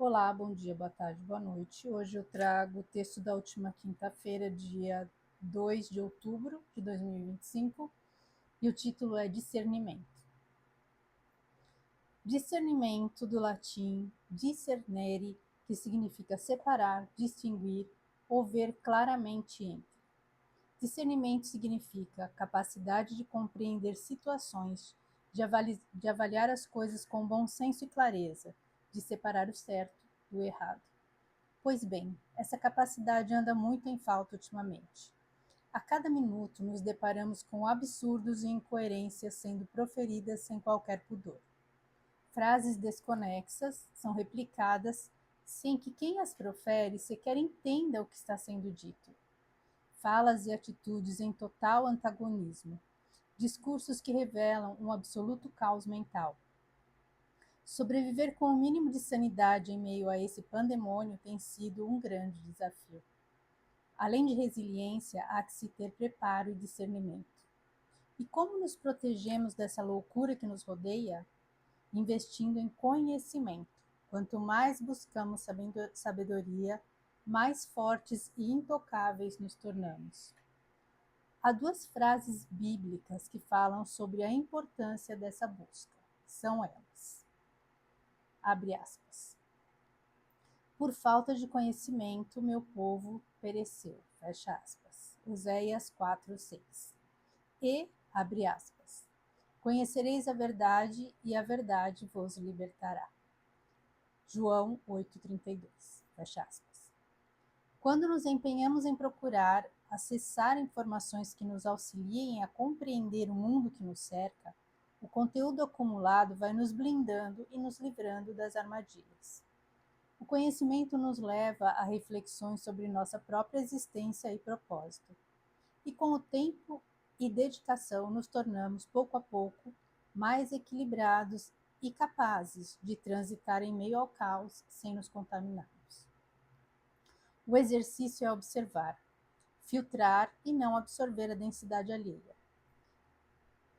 Olá, bom dia, boa tarde, boa noite. Hoje eu trago o texto da última quinta-feira, dia 2 de outubro de 2025, e o título é Discernimento. Discernimento, do latim discernere, que significa separar, distinguir ou ver claramente entre. Discernimento significa capacidade de compreender situações, de avaliar as coisas com bom senso e clareza, de separar o certo do errado. Pois bem, essa capacidade anda muito em falta ultimamente. A cada minuto nos deparamos com absurdos e incoerências sendo proferidas sem qualquer pudor. Frases desconexas são replicadas sem que quem as profere sequer entenda o que está sendo dito. Falas e atitudes em total antagonismo. Discursos que revelam um absoluto caos mental. Sobreviver com o mínimo de sanidade em meio a esse pandemônio tem sido um grande desafio. Além de resiliência, há que se ter preparo e discernimento. E como nos protegemos dessa loucura que nos rodeia? Investindo em conhecimento. Quanto mais buscamos sabedoria, mais fortes e intocáveis nos tornamos. Há duas frases bíblicas que falam sobre a importância dessa busca. São elas. Abre aspas. Por falta de conhecimento, meu povo pereceu. Fecha aspas. Oséias 4:6. E, abre aspas, conhecereis a verdade e a verdade vos libertará. João 8:32. Fecha aspas. Quando nos empenhamos em procurar acessar informações que nos auxiliem a compreender o mundo que nos cerca, o conteúdo acumulado vai nos blindando e nos livrando das armadilhas. O conhecimento nos leva a reflexões sobre nossa própria existência e propósito. E com o tempo e dedicação nos tornamos, pouco a pouco, mais equilibrados e capazes de transitar em meio ao caos sem nos contaminarmos. O exercício é observar, filtrar e não absorver a densidade alheia.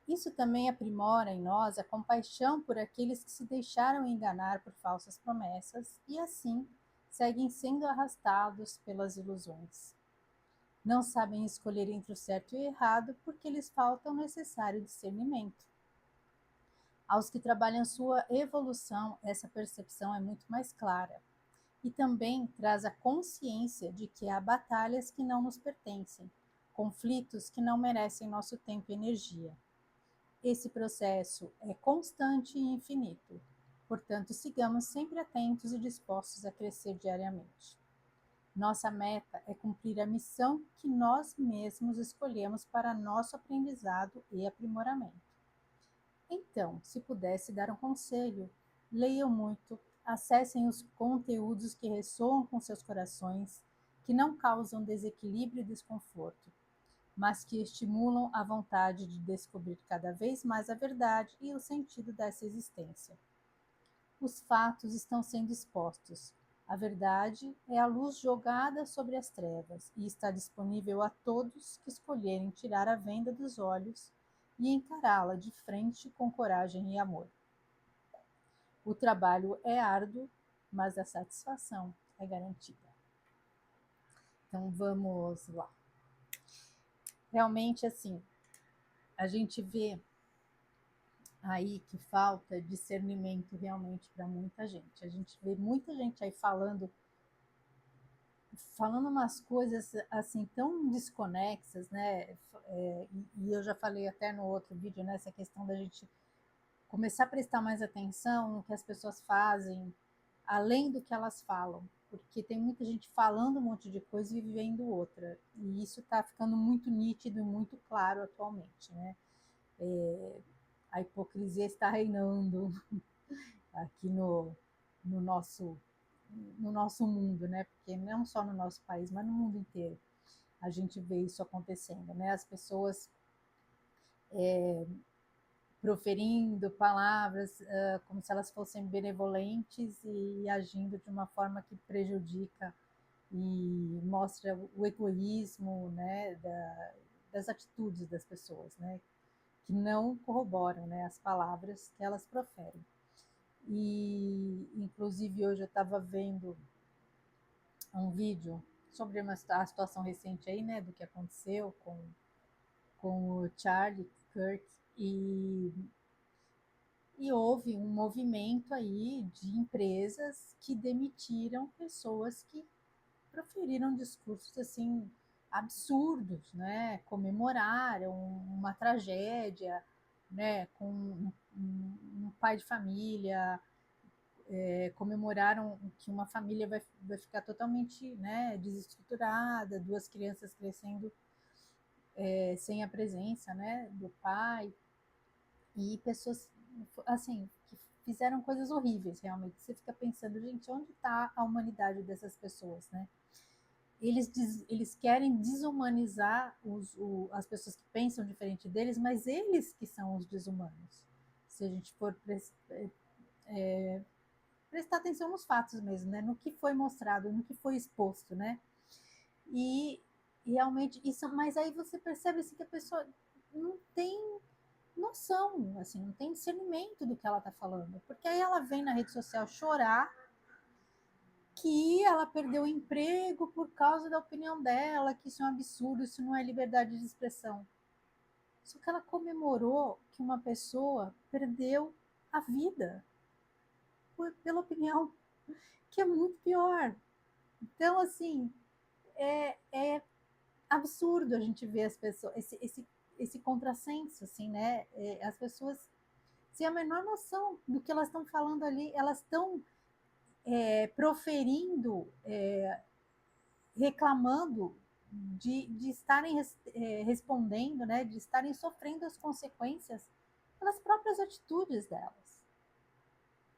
Isso também aprimora em nós a compaixão por aqueles que se deixaram enganar por falsas promessas e, assim, seguem sendo arrastados pelas ilusões. Não sabem escolher entre o certo e o errado porque lhes falta o necessário discernimento. Aos que trabalham sua evolução, essa percepção é muito mais clara e também traz a consciência de que há batalhas que não nos pertencem, conflitos que não merecem nosso tempo e energia. Esse processo é constante e infinito, portanto, sigamos sempre atentos e dispostos a crescer diariamente. Nossa meta é cumprir a missão que nós mesmos escolhemos para nosso aprendizado e aprimoramento. Então, se pudesse dar um conselho, leiam muito, acessem os conteúdos que ressoam com seus corações, que não causam desequilíbrio e desconforto, mas que estimulam a vontade de descobrir cada vez mais a verdade e o sentido dessa existência. Os fatos estão sendo expostos. A verdade é a luz jogada sobre as trevas e está disponível a todos que escolherem tirar a venda dos olhos e encará-la de frente com coragem e amor. O trabalho é árduo, mas a satisfação é garantida. Então vamos lá. Realmente, assim, a gente vê aí que falta discernimento realmente para muita gente. A gente vê muita gente aí falando umas coisas assim tão desconexas, né? E eu já falei até no outro vídeo, né? Essa questão da gente começar a prestar mais atenção no que as pessoas fazem, além do que elas falam, porque tem muita gente falando um monte de coisa e vivendo outra, e isso está ficando muito nítido e muito claro atualmente, né? A hipocrisia está reinando aqui no nosso no nosso mundo, né? Porque não só no nosso país, mas no mundo inteiro a gente vê isso acontecendo, né? As pessoas proferindo palavras como se elas fossem benevolentes e agindo de uma forma que prejudica e mostra o egoísmo, né, das atitudes das pessoas, né, que não corroboram, né, as palavras que elas proferem. E, inclusive hoje eu estava vendo um vídeo sobre a situação recente aí, né, do que aconteceu com o Charlie Kirk, e houve um movimento aí de empresas que demitiram pessoas que proferiram discursos assim absurdos, né? Comemoraram uma tragédia, né? Com um pai de família, comemoraram que uma família vai ficar totalmente, né, desestruturada, duas crianças crescendo sem a presença, né, do pai, e pessoas assim que fizeram coisas horríveis realmente. Você fica pensando, gente, onde está a humanidade dessas pessoas, né? Eles querem desumanizar as pessoas que pensam diferente deles, mas eles que são os desumanos. Se a gente for prestar atenção nos fatos mesmo, né? No que foi mostrado, no que foi exposto, né? E, e realmente isso, mas aí você percebe assim, que a pessoa não tem noção, assim, não tem discernimento do que ela está falando, porque aí ela vem na rede social chorar que ela perdeu o emprego por causa da opinião dela, que isso é um absurdo, isso não é liberdade de expressão. Só que ela comemorou que uma pessoa perdeu a vida pela opinião, que é muito pior. Então, assim, é absurdo a gente ver as pessoas, esse contrassenso, assim, né? As pessoas sem a menor noção do que elas estão falando ali, elas estão proferindo, reclamando de estarem respondendo, né, de estarem sofrendo as consequências pelas próprias atitudes delas.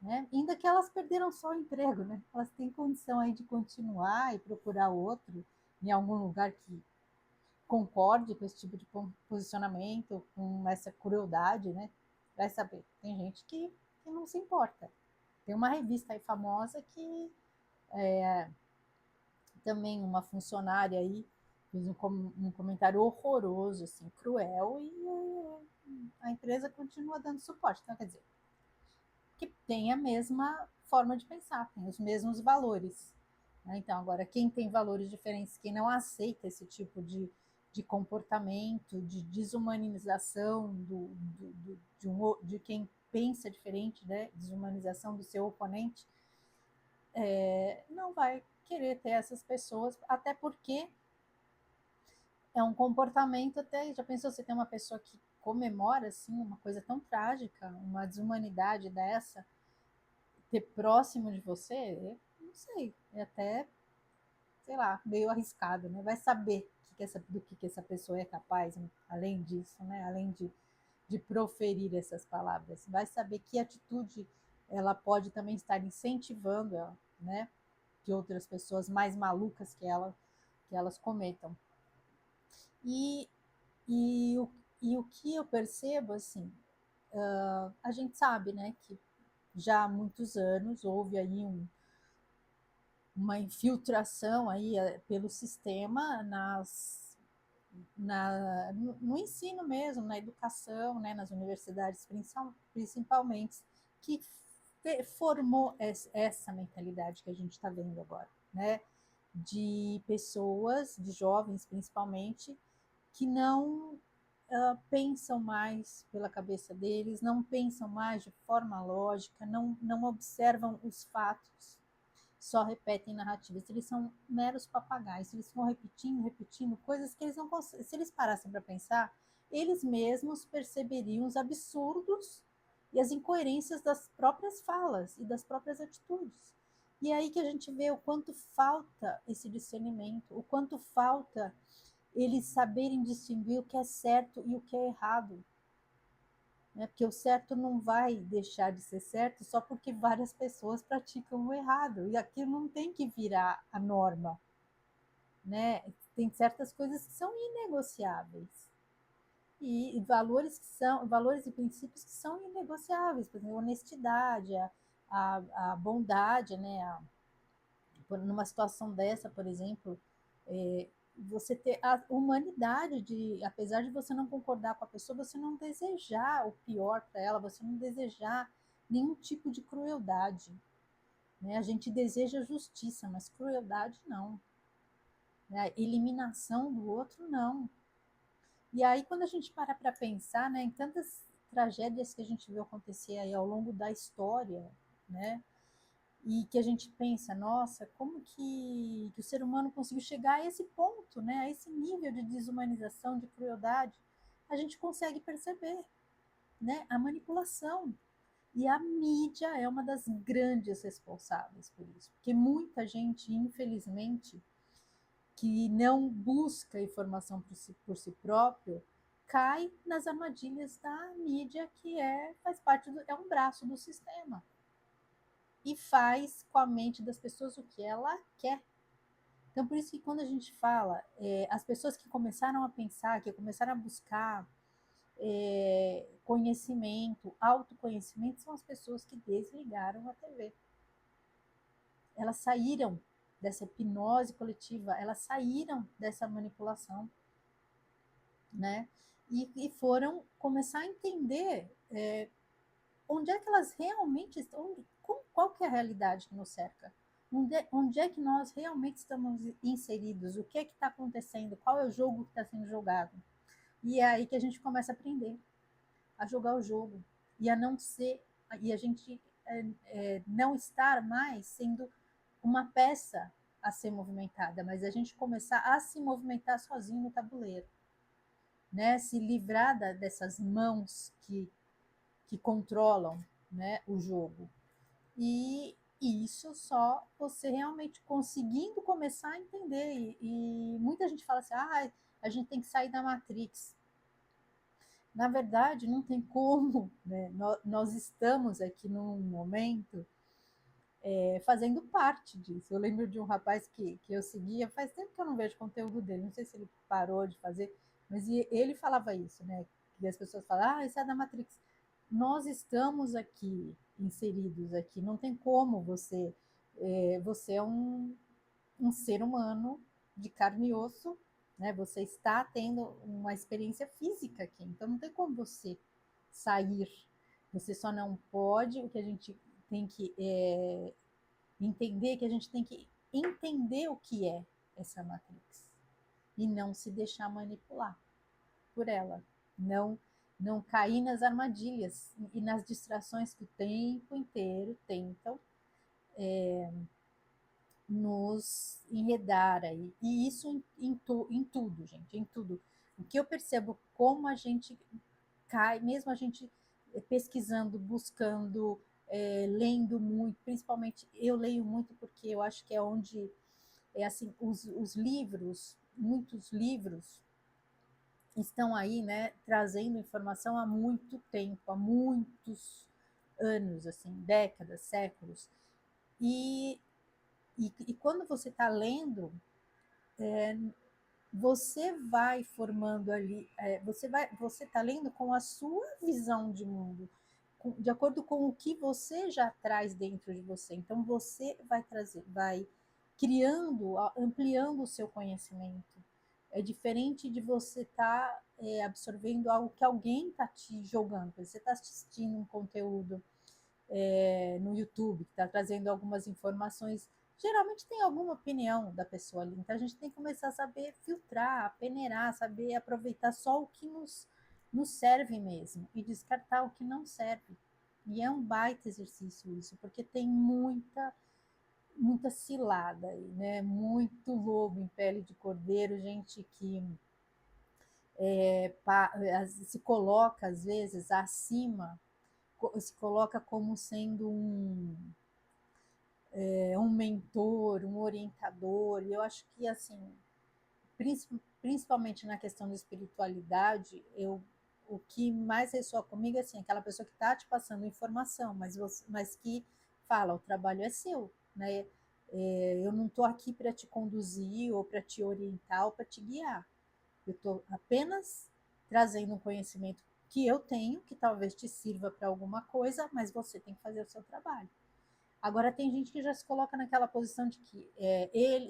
Né? Ainda que elas perderam só o emprego, né? Elas têm condição aí de continuar e procurar outro em algum lugar que concorde com esse tipo de posicionamento, com essa crueldade, né? Vai saber. Tem gente que não se importa. Tem uma revista aí famosa que também uma funcionária aí fez um comentário horroroso, assim, cruel, e a empresa continua dando suporte. Então, quer dizer, que tem a mesma forma de pensar, tem os mesmos valores. Né? Então, agora, quem tem valores diferentes, quem não aceita esse tipo de comportamento, de desumanização de quem pensa diferente, né? Desumanização do seu oponente, não vai querer ter essas pessoas, até porque é um comportamento até, já pensou, você tem uma pessoa que comemora assim uma coisa tão trágica, uma desumanidade dessa, ter próximo de você, não sei, é até, sei lá, meio arriscado, né? Vai saber do que essa pessoa é capaz, além disso, né? Além de proferir essas palavras. Vai saber que atitude ela pode também estar incentivando, né? Que outras pessoas mais malucas que elas cometam. E, e, e o que eu percebo, assim, a gente sabe, né, que já há muitos anos houve aí uma infiltração aí pelo sistema no ensino mesmo, na educação, né, nas universidades principalmente, que formou essa mentalidade que a gente está vendo agora, né, de pessoas, de jovens principalmente, que não pensam mais pela cabeça deles, não pensam mais de forma lógica, não observam os fatos, só repetem narrativas. Eles são meros papagaios, eles vão repetindo, repetindo coisas que eles não conseguem. Se eles parassem para pensar, eles mesmos perceberiam os absurdos e as incoerências das próprias falas e das próprias atitudes. E é aí que a gente vê o quanto falta esse discernimento, o quanto falta eles saberem distinguir o que é certo e o que é errado. Né? Porque o certo não vai deixar de ser certo só porque várias pessoas praticam o errado. E aquilo não tem que virar a norma. Né? Tem certas coisas que são inegociáveis. E valores e princípios que são inegociáveis. Por exemplo, a honestidade, a bondade, né? Numa situação dessa, por exemplo, você ter a humanidade de, apesar de você não concordar com a pessoa, você não desejar o pior para ela, você não desejar nenhum tipo de crueldade, né? A gente deseja justiça, mas crueldade não, né? Eliminação do outro não. E aí, quando a gente para pensar, né, em tantas tragédias que a gente viu acontecer aí ao longo da história, né, e que a gente pensa, nossa, como que o ser humano conseguiu chegar a esse ponto, né, a esse nível de desumanização, de crueldade, a gente consegue perceber, né, a manipulação. E a mídia é uma das grandes responsáveis por isso, porque muita gente, infelizmente, que não busca informação por si próprio, cai nas armadilhas da mídia, que faz parte é um braço do sistema. E faz com a mente das pessoas o que ela quer. Então, por isso que quando a gente fala, as pessoas que começaram a pensar, que começaram a buscar conhecimento, autoconhecimento, são as pessoas que desligaram a TV. Elas saíram dessa hipnose coletiva, elas saíram dessa manipulação, né? E foram começar a entender onde é que elas realmente estão, qual que é a realidade que nos cerca, onde é que nós realmente estamos inseridos, o que é que está acontecendo, qual é o jogo que está sendo jogado. E é aí que a gente começa a aprender a jogar o jogo e a não ser, e a gente não estar mais sendo uma peça a ser movimentada, mas a gente começar a se movimentar sozinho no tabuleiro, né? Se livrar dessas mãos que controlam, né, o jogo. E isso só você realmente conseguindo começar a entender. E muita gente fala assim, a gente tem que sair da Matrix. Na verdade, não tem como, né? Nós estamos aqui num momento fazendo parte disso. Eu lembro de um rapaz que eu seguia, faz tempo que eu não vejo conteúdo dele, não sei se ele parou de fazer, mas ele falava isso, né? Que as pessoas falam, isso é da Matrix. Nós estamos aqui, inseridos aqui, não tem como você é um ser humano de carne e osso, né? Você está tendo uma experiência física aqui, então não tem como você sair. Você só não pode, o que a gente tem que entender, que a gente tem que entender o que é essa Matrix e não se deixar manipular por ela, não cair nas armadilhas e nas distrações que o tempo inteiro tentam nos enredar aí. E isso em tudo, gente, em tudo. O que eu percebo, como a gente cai, mesmo a gente pesquisando, buscando, lendo muito, principalmente eu leio muito porque eu acho que é onde, assim, os livros, muitos livros estão aí, né, trazendo informação há muito tempo, há muitos anos, assim, décadas, séculos. E, e quando você está lendo, você vai formando ali, você está lendo com a sua visão de mundo, de acordo com o que você já traz dentro de você. Então você vai criando, ampliando o seu conhecimento. É diferente de você estar absorvendo algo que alguém está te jogando. Você está assistindo um conteúdo no YouTube, que está trazendo algumas informações. Geralmente tem alguma opinião da pessoa ali. Então a gente tem que começar a saber filtrar, peneirar, saber aproveitar só o que nos serve mesmo e descartar o que não serve. E é um baita exercício isso, porque tem muita cilada aí, né? Muito lobo em pele de cordeiro, gente que se coloca às vezes acima, se coloca como sendo um mentor, um orientador. E eu acho que assim, principalmente na questão da espiritualidade, o que mais ressoa comigo é assim, aquela pessoa que está te passando informação, mas que fala, o trabalho é seu, né? Eu não estou aqui para te conduzir ou para te orientar ou para te guiar. Eu estou apenas trazendo um conhecimento que eu tenho, que talvez te sirva para alguma coisa, mas você tem que fazer o seu trabalho. Agora tem gente que já se coloca naquela posição de que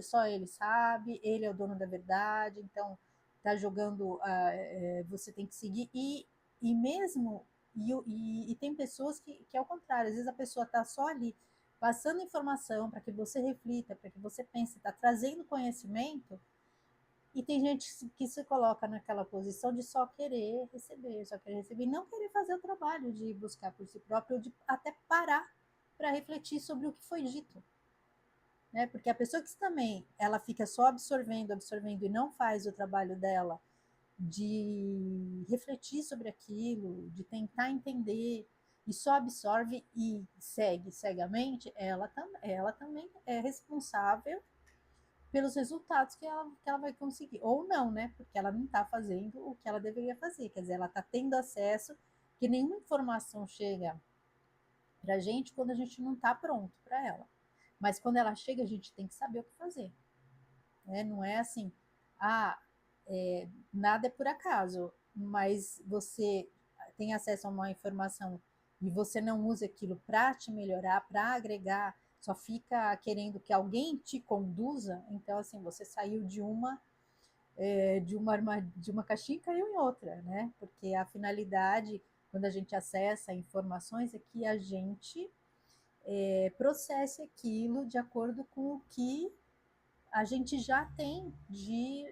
só ele sabe, ele é o dono da verdade, então tá jogando, você tem que seguir. E mesmo, e tem pessoas que é o contrário, às vezes a pessoa tá só ali passando informação para que você reflita, para que você pense, está trazendo conhecimento, e tem gente que se coloca naquela posição de só querer receber, e não querer fazer o trabalho de buscar por si próprio, ou de até parar para refletir sobre o que foi dito. Né? Porque a pessoa que também ela fica só absorvendo e não faz o trabalho dela de refletir sobre aquilo, de tentar entender, e só absorve e segue cegamente, ela também é responsável pelos resultados que ela vai conseguir. Ou não, né? Porque ela não está fazendo o que ela deveria fazer. Quer dizer, ela está tendo acesso, que nenhuma informação chega para a gente quando a gente não está pronto para ela. Mas quando ela chega, a gente tem que saber o que fazer. Né? Não é assim, nada é por acaso, mas você tem acesso a uma informação e você não usa aquilo para te melhorar, para agregar, só fica querendo que alguém te conduza, então assim, você saiu de uma caixinha e caiu em outra, né? Porque a finalidade, quando a gente acessa informações, é que a gente processe aquilo de acordo com o que a gente já tem de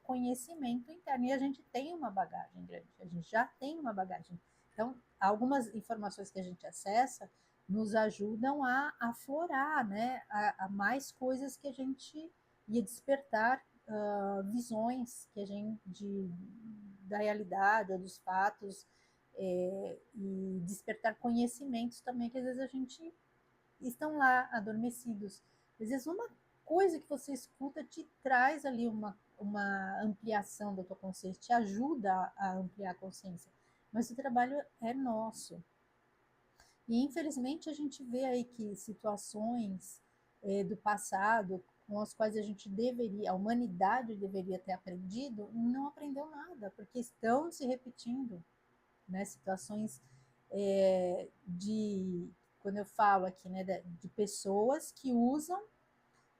conhecimento interno, e a gente tem uma bagagem grande, a gente já tem uma bagagem. Então, algumas informações que a gente acessa nos ajudam a aflorar, né, a mais coisas que a gente ia despertar, visões que a gente da realidade ou dos fatos, e despertar conhecimentos também que às vezes a gente estão lá adormecidos. Às vezes uma coisa que você escuta te traz ali uma ampliação da tua consciência, te ajuda a ampliar a consciência. Mas o trabalho é nosso. E infelizmente a gente vê aí que situações do passado com as quais a humanidade deveria ter aprendido, não aprendeu nada, porque estão se repetindo, né? Situações quando eu falo aqui, né, de pessoas que usam,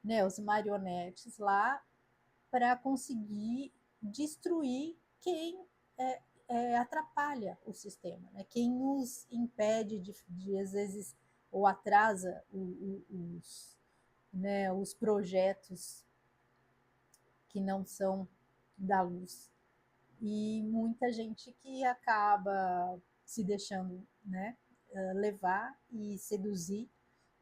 né, os marionetes lá para conseguir destruir quem atrapalha o sistema, né? Quem os impede às vezes, ou atrasa né, os projetos que não são da luz. E muita gente que acaba se deixando, né, levar e seduzir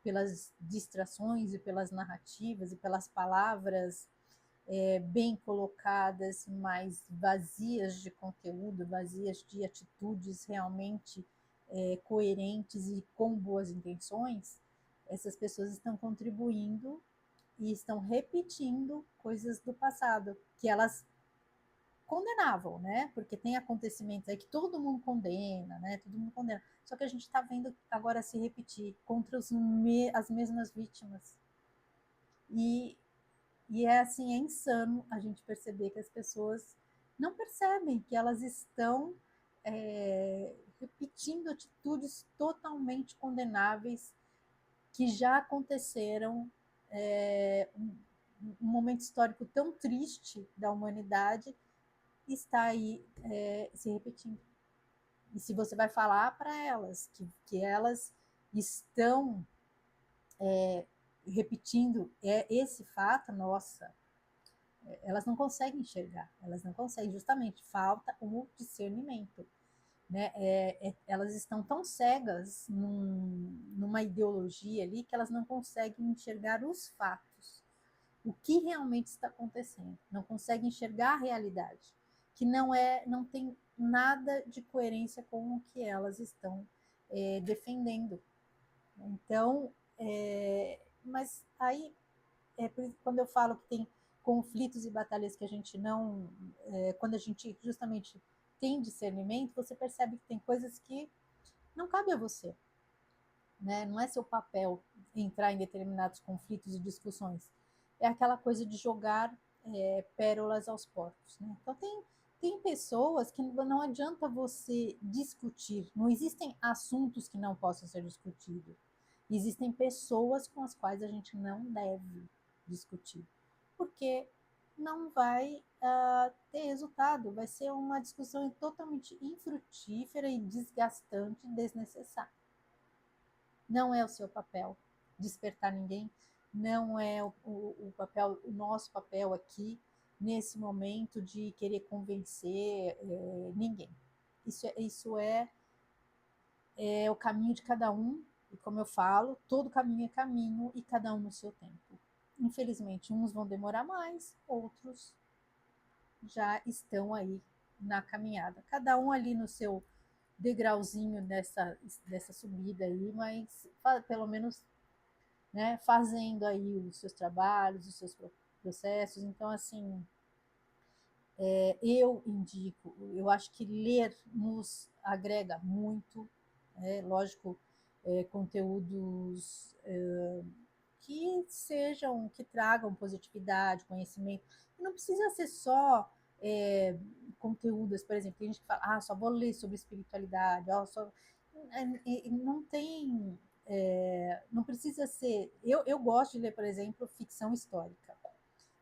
pelas distrações e pelas narrativas e pelas palavras bem colocadas, mas vazias de conteúdo, vazias de atitudes realmente coerentes e com boas intenções. Essas pessoas estão contribuindo e estão repetindo coisas do passado que elas condenavam, né? Porque tem acontecimentos aí que todo mundo condena, né? Todo mundo condena. Só que a gente está vendo agora se repetir contra as mesmas vítimas. E, e é assim, é insano a gente perceber que as pessoas não percebem que elas estão repetindo atitudes totalmente condenáveis que já aconteceram, um momento histórico tão triste da humanidade está aí se repetindo. E se você vai falar para elas que elas estão repetindo esse fato, nossa, elas não conseguem enxergar, elas não conseguem, justamente, falta o discernimento. Né? Elas estão tão cegas numa ideologia ali que elas não conseguem enxergar os fatos, o que realmente está acontecendo, não conseguem enxergar a realidade, que não tem nada de coerência com o que elas estão defendendo. Então, mas aí, quando eu falo que tem conflitos e batalhas que a gente não, quando a gente justamente tem discernimento, você percebe que tem coisas que não cabe a você, né? Não é seu papel entrar em determinados conflitos e discussões. É aquela coisa de jogar pérolas aos porcos, né? Então tem pessoas que não adianta você discutir, não existem assuntos que não possam ser discutidos. Existem pessoas com as quais a gente não deve discutir, porque não vai ter resultado, vai ser uma discussão totalmente infrutífera e desgastante e desnecessária. Não é o seu papel. despertar ninguém, não é o nosso papel aqui nesse momento de querer convencer ninguém. Isso é o caminho de cada um, e como eu falo, todo caminho é caminho e cada um no seu tempo. Infelizmente, uns vão demorar mais, outros já estão aí na caminhada. Cada um ali no seu degrauzinho dessa subida aí, mas pelo menos, né, fazendo aí os seus trabalhos, os seus processos. Então, assim, eu indico, eu acho que ler nos agrega muito, lógico, conteúdos que tragam positividade, conhecimento. E não precisa ser só conteúdos, por exemplo, tem gente que fala, só vou ler sobre espiritualidade, não tem, não precisa ser. Eu gosto de ler, por exemplo, ficção histórica.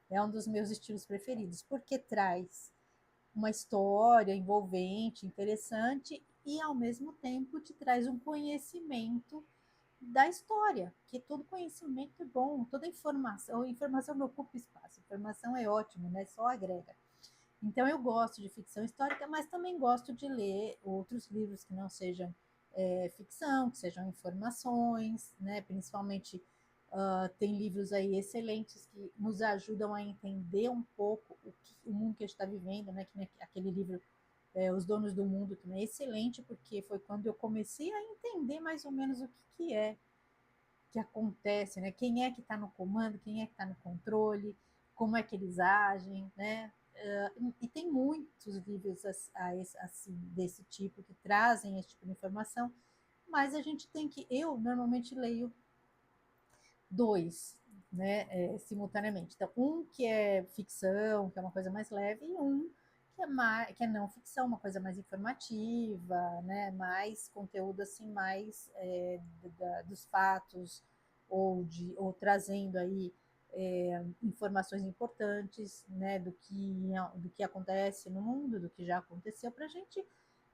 É um dos meus estilos preferidos, porque traz uma história envolvente, interessante, e ao mesmo tempo te traz um conhecimento da história, que todo conhecimento é bom, toda informação não ocupa espaço, informação é ótimo, né? Só agrega. Então eu gosto de ficção histórica, mas também gosto de ler outros livros que não sejam ficção, que sejam informações, né? Principalmente tem livros aí excelentes que nos ajudam a entender um pouco o mundo que a gente está vivendo, né? Que aquele livro Os Donos do Mundo, que é excelente, porque foi quando eu comecei a entender mais ou menos o que é que acontece, né? Quem é que está no comando, quem é que está no controle, como é que eles agem, né? E tem muitos livros assim, desse tipo que trazem esse tipo de informação, mas a gente tem que. Eu normalmente leio dois, né, simultaneamente. Então, um que é ficção, que é uma coisa mais leve, e um que é não ficção, uma coisa mais informativa, né, mais conteúdo assim, mais dos fatos ou trazendo aí informações importantes, né, do que acontece no mundo, do que já aconteceu para a gente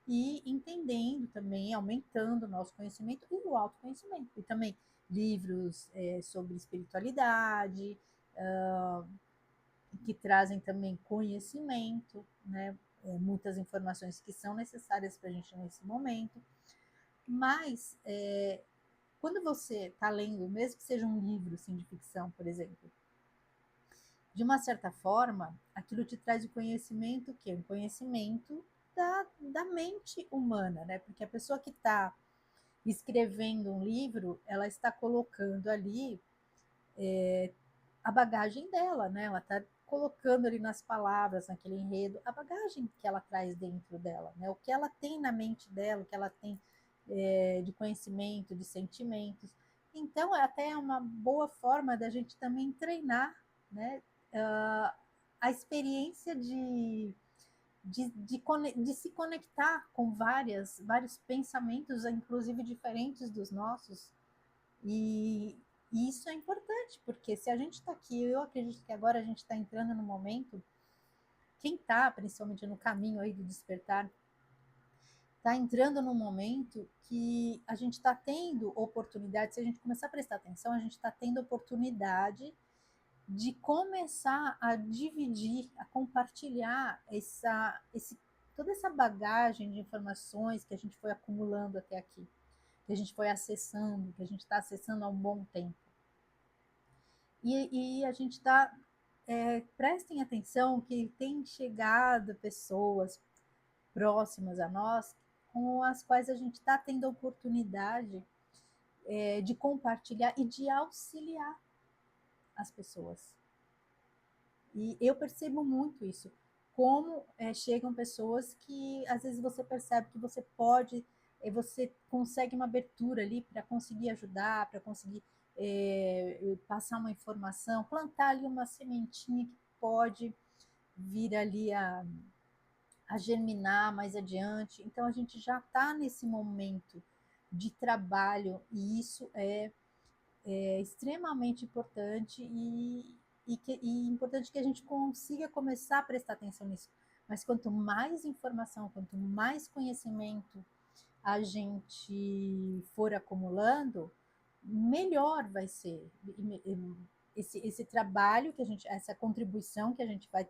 e entendendo também, aumentando o nosso conhecimento e o autoconhecimento. E também livros sobre espiritualidade, que trazem também conhecimento, né? Muitas informações que são necessárias para a gente nesse momento. Mas, quando você está lendo, mesmo que seja um livro assim, de ficção, por exemplo, de uma certa forma, aquilo te traz o conhecimento, que é um conhecimento da mente humana, né? Porque a pessoa que está escrevendo um livro, ela está colocando ali a bagagem dela, né? Ela está colocando ali nas palavras, naquele enredo, a bagagem que ela traz dentro dela, né? O que ela tem na mente dela, o que ela tem de conhecimento, de sentimentos. Então, é até uma boa forma da gente também treinar, né? A experiência de se conectar com vários pensamentos, inclusive diferentes dos nossos, e, e isso é importante, porque se a gente está aqui, eu acredito que agora a gente está entrando no momento, quem está principalmente no caminho aí do despertar, está entrando num momento que a gente está tendo oportunidade, se a gente começar a prestar atenção, a gente está tendo oportunidade de começar a dividir, a compartilhar toda essa bagagem de informações que a gente foi acumulando até aqui, que a gente foi acessando, que a gente está acessando há um bom tempo. E a gente está, prestem atenção que tem chegado pessoas próximas a nós com as quais a gente está tendo a oportunidade de compartilhar e de auxiliar as pessoas. E eu percebo muito isso, como chegam pessoas que às vezes você percebe que você pode, você consegue uma abertura ali para conseguir ajudar, para conseguir passar uma informação, plantar ali uma sementinha que pode vir ali a germinar mais adiante. Então a gente já está nesse momento de trabalho e isso é extremamente importante e importante que a gente consiga começar a prestar atenção nisso. Mas quanto mais informação, quanto mais conhecimento a gente for acumulando, melhor vai ser esse trabalho que a gente, essa contribuição que a gente vai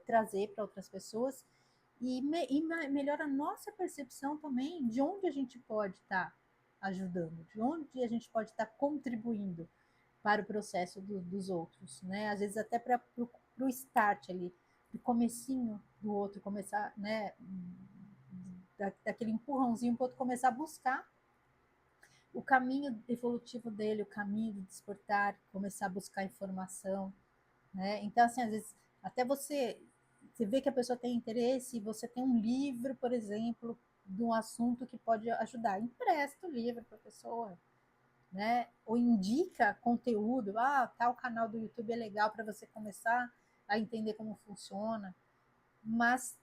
trazer para outras pessoas e melhora a nossa percepção também de onde a gente pode estar ajudando, de onde a gente pode estar contribuindo para o processo dos outros, né? Às vezes até para o start ali, do comecinho do outro começar, né? Daquele empurrãozinho para o outro começar a buscar o caminho evolutivo dele, o caminho do despertar, começar a buscar informação, né? Então, assim, às vezes, até você vê que a pessoa tem interesse, e você tem um livro, por exemplo, de um assunto que pode ajudar, empresta o livro para a pessoa, né? Ou indica conteúdo, tal canal do YouTube é legal para você começar a entender como funciona, mas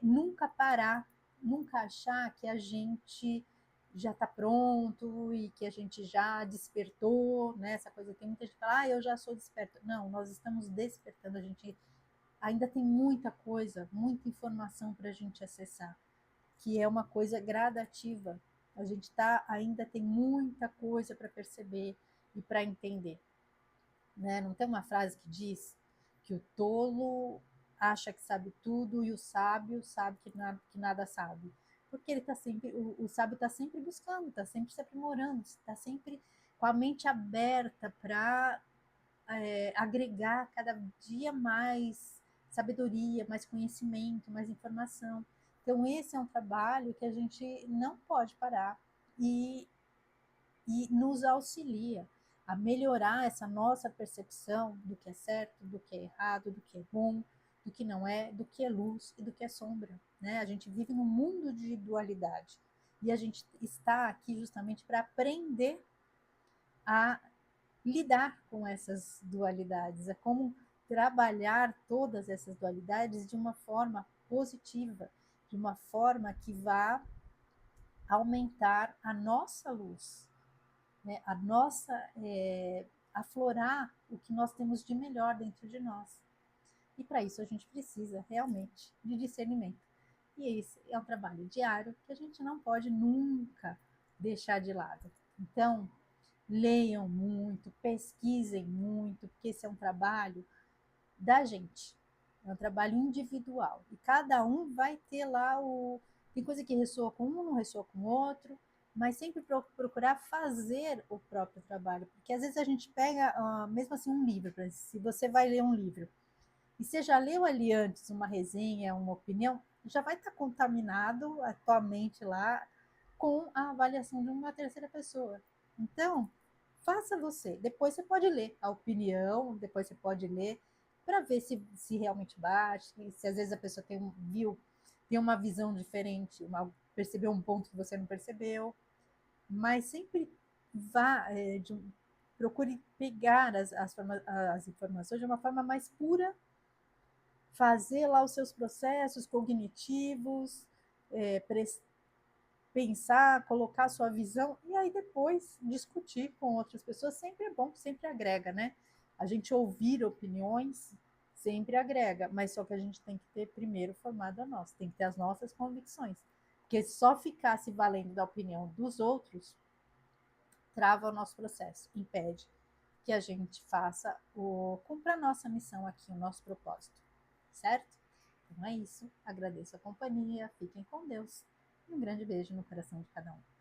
nunca parar, nunca achar que a gente já está pronto e que a gente já despertou, né? Essa coisa tem muita gente que fala, eu já sou desperto. Não, nós estamos despertando, a gente ainda tem muita coisa, muita informação para a gente acessar, que é uma coisa gradativa. A gente ainda tem muita coisa para perceber e para entender, né? Não tem uma frase que diz que o tolo acha que sabe tudo e o sábio sabe que nada sabe. Porque ele tá sempre, o sábio está sempre buscando, está sempre se aprimorando, está sempre com a mente aberta para agregar cada dia mais sabedoria, mais conhecimento, mais informação. Então, esse é um trabalho que a gente não pode parar e, e nos auxilia a melhorar essa nossa percepção do que é certo, do que é errado, do que é bom, do que não é, do que é luz e do que é sombra. Né? A gente vive num mundo de dualidade e a gente está aqui justamente para aprender a lidar com essas dualidades, é como trabalhar todas essas dualidades de uma forma positiva, de uma forma que vá aumentar a nossa luz, né? A nossa aflorar o que nós temos de melhor dentro de nós. E para isso a gente precisa realmente de discernimento. E esse é um trabalho diário que a gente não pode nunca deixar de lado. Então, leiam muito, pesquisem muito, porque esse é um trabalho da gente, é um trabalho individual. E cada um vai ter lá o. Tem coisa que ressoa com um, não ressoa com o outro, mas sempre procurar fazer o próprio trabalho. Porque às vezes a gente pega, mesmo assim, um livro, se você vai ler um livro, e você já leu ali antes uma resenha, uma opinião, já vai estar contaminado a tua mente lá com a avaliação de uma terceira pessoa. Então, faça você. Depois você pode ler a opinião, depois você pode ler para ver se realmente bate, se às vezes a pessoa tem uma visão diferente, percebeu um ponto que você não percebeu, mas sempre vá, procure pegar as informações de uma forma mais pura, fazer lá os seus processos cognitivos, é, pensar, colocar a sua visão e aí depois discutir com outras pessoas sempre é bom, sempre agrega, né? A gente ouvir opiniões sempre agrega, mas só que a gente tem que ter primeiro formado a nossa, tem que ter as nossas convicções. Porque só ficar se valendo da opinião dos outros trava o nosso processo, impede que a gente faça cumpra a nossa missão aqui, o nosso propósito, certo? Então é isso, agradeço a companhia, fiquem com Deus e um grande beijo no coração de cada um.